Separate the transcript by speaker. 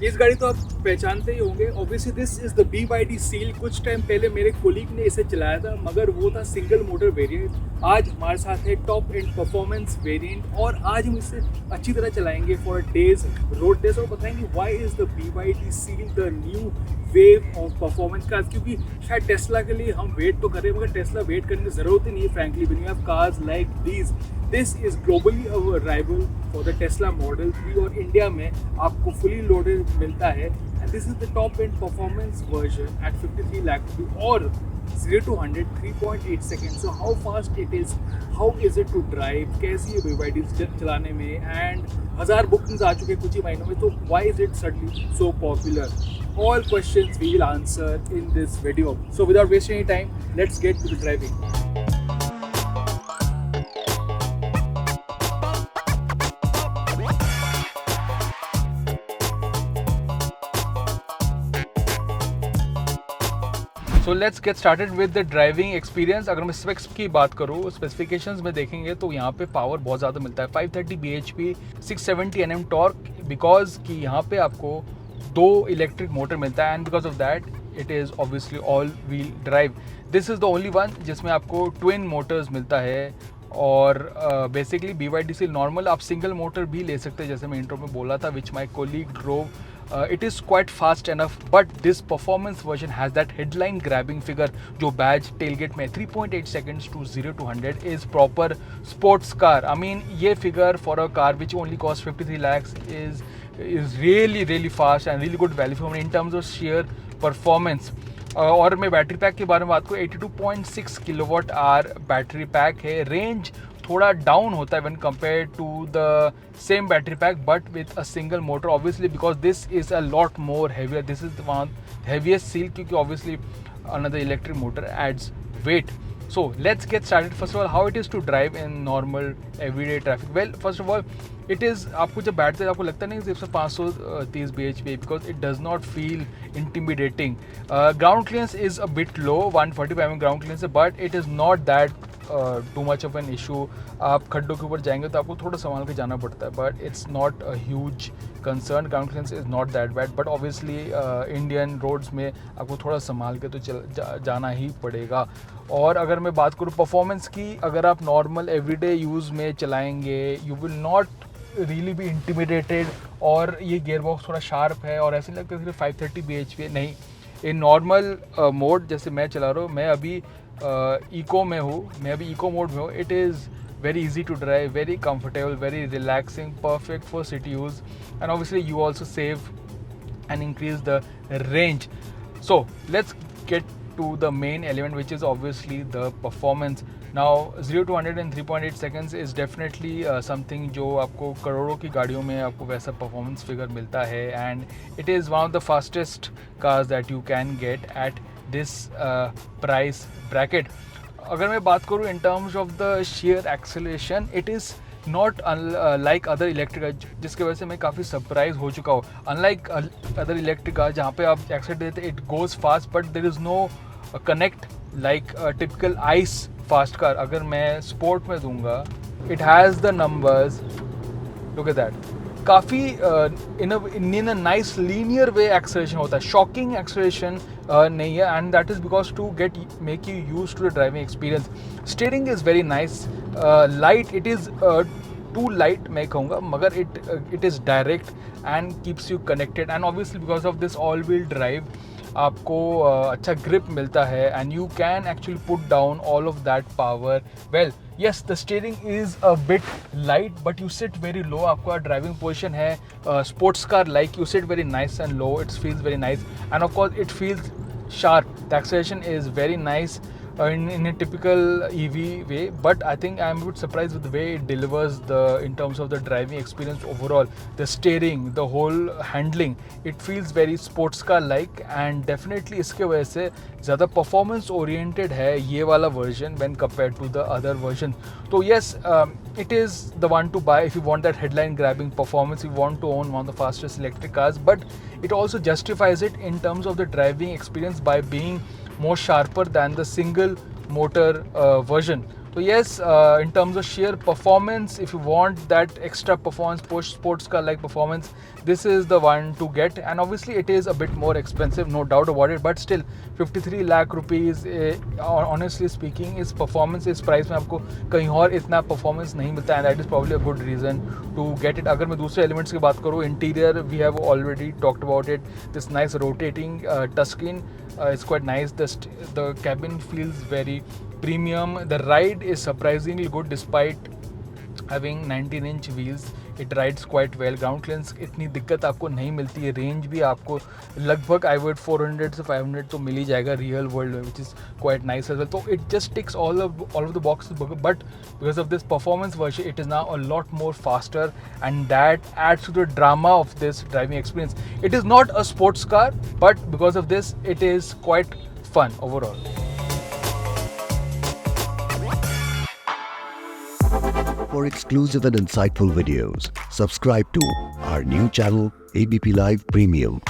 Speaker 1: इस गाड़ी तो आप पहचानते ही होंगे। Obviously this is the BYD seal. कुछ टाइम पहले मेरे कोलीग ने इसे चलाया था, मगर वो था सिंगल मोटर वेरिएंट। आज हमारे साथ है टॉप एंड परफॉर्मेंस वेरिएंट, और आज हम इसे अच्छी तरह चलाएंगे फॉर डेज, रोड डेज, और बताएंगे why is the BYD seal the new wave of performance cars. क्योंकि शायद टेस्ला के लिए हम वेट तो करें, मगर टेस्ला वेट करने की जरूरत ही नहीं है frankly, when you have cars like these. This is globally our rival for the Tesla model 3, और इंडिया में आपको फुली लोडेड मिलता है। And this is the top end performance version at 53 lakh रुपये, और 0 to 100 3.8 seconds. So how fast it is, how is it to drive, कैसी है BYD चलाने में, एंड 1000 बुकिंग्स आ चुके कुछ ही महीनों में, तो why is it suddenly so popular? All questions we will answer in this video. So without wasting any time, let's get to the driving. So let's get started with the driving experience. अगर मैं specs की बात करूँ, specifications में देखेंगे तो यहाँ पे पावर बहुत ज़्यादा मिलता है, 530 bhp, 670 Nm टॉर्क, बिकॉज कि यहाँ पे आपको 2 इलेक्ट्रिक मोटर मिलता है, and because of that it is obviously all wheel drive. This is the only one जिसमें आपको ट्विन मोटर्स मिलता है, और बेसिकली BYD से नॉर्मल आप सिंगल मोटर भी ले सकते हैं, जैसे मैं इंट्रो में बोला था, which my colleague drove. It is quite fast enough, but this performance version has that headline grabbing figure जो badge tailgate में 3.8 seconds to 0 to 100 is proper sports car. I mean ये figure for a car which only costs 53 lakhs is really fast and really good value for money in terms of sheer performance. और मैं battery pack के बारे में बात करूँ, 82.6 kilowatt hour battery pack है। Range थोड़ा डाउन होता है when compare to the same battery pack, but with a single motor, obviously because this is a lot more heavier. This is one heaviest Seal, क्योंकि obviously another electric motor adds weight. So let's get started. First of all, how it is to drive in normal everyday traffic. Well, first of all, it is, आपको जब बैठते हैं आपको लगता नहीं कि सिर्फ 530 bhp, because it does not feel intimidating. Ground clearance is a bit low, 145 mm ground clearance, but it is not that too much of an issue. आप खड्डों के ऊपर जाएंगे तो आपको थोड़ा संभाल के जाना पड़ता है, but it's not a huge concern. Ground clearance is not that bad, but obviously Indian roads में आपको थोड़ा संभाल के तो जाना ही पड़ेगा। और अगर मैं बात करूँ परफॉर्मेंस की, अगर आप नॉर्मल एवरीडे यूज़ में चलाएंगे, you will not really be intimidated. और ये गेयर बॉक्स थोड़ा शार्प है, और ऐसे लगता है सिर्फ 530 bhp नहीं, इन नॉर्मल मोड जैसे मैं चला रहा हूँ, मैं अभी इको में हूँ, मैं अभी इको मोड में हूँ। It is very easy to drive, very comfortable, very relaxing, perfect for city use, and obviously you also save and increase the range. So let's get to the main element, which is obviously the performance. Now 0 to 100 in 3.8 seconds is definitely something जो आपको करोड़ों की गाड़ियों में आपको वैसा performance figure मिलता है, and it is one of the fastest cars that you can get at this price bracket. अगर मैं बात करूँ in terms of the share acceleration, it is not like other electric car, जिसकी वजह से मैं काफ़ी सरप्राइज हो चुका हूँ। अनलाइक अदर इलेक्ट्रिक कार जहाँ पे आप एक्सेलरेट देते it goes fast, but there is no connect like typical ICE fast car. अगर मैं स्पोर्ट में दूंगा, it has the numbers, look at that, काफ़ी in a nice linear way acceleration होता है, शॉकिंग एक्सेलरेशन नहीं है, and that is because to get make you use to the driving experience. Steering is very nice, light, it is too light मैं कहूँगा, मगर it is direct and keeps you connected, and obviously because of this all wheel drive आपको अच्छा grip मिलता है, and you can actually put down all of that power well. yes, the steering is a bit light, but you sit very low. आपका driving position है sports car like, you sit very nice and low. It feels very nice, and of course it feels sharp. The acceleration is very nice in a typical EV way, but I think I'm a bit surprised with the way it delivers in terms of the driving experience overall. The steering, the whole handling, it feels very sports car like, and definitely इसके वजह से ज़्यादा performance oriented है ये वाला version when compared to the other version. So yes, it is the one to buy if you want that headline grabbing performance, you want to own one of the fastest electric cars, but it also justifies it in terms of the driving experience by being more sharper than the single motor version. So yes, in terms of sheer performance, if you want that extra performance, push sports car like performance, this is the one to get. And obviously it is a bit more expensive, no doubt about it, but still 53 lakh rupees, honestly speaking, is performance, इस price में आपको कहीं और इतना performance नहीं मिलता, and that is probably a good reason to get it. अगर मैं दूसरे एलिमेंट्स की बात करूँ, interior we have already talked about it. This nice rotating touch screen is quite nice. The cabin feels very premium. The ride is surprisingly good despite having 19-inch wheels. It rides quite well. Ground clearance इतनी दिक्कत आपको नहीं मिलती है. Range भी आपको लगभग आई word 400 से 500 तो मिल ही जाएगा रियल वर्ल्ड में, which is quite nice as well. So it just ticks all of the boxes, but because of this performance version, it is now a lot more faster, and that adds to the drama of this driving experience. It is not a sports car, but because of this, it is quite fun overall.
Speaker 2: For exclusive and insightful videos, subscribe to our new channel ABP Live Premium.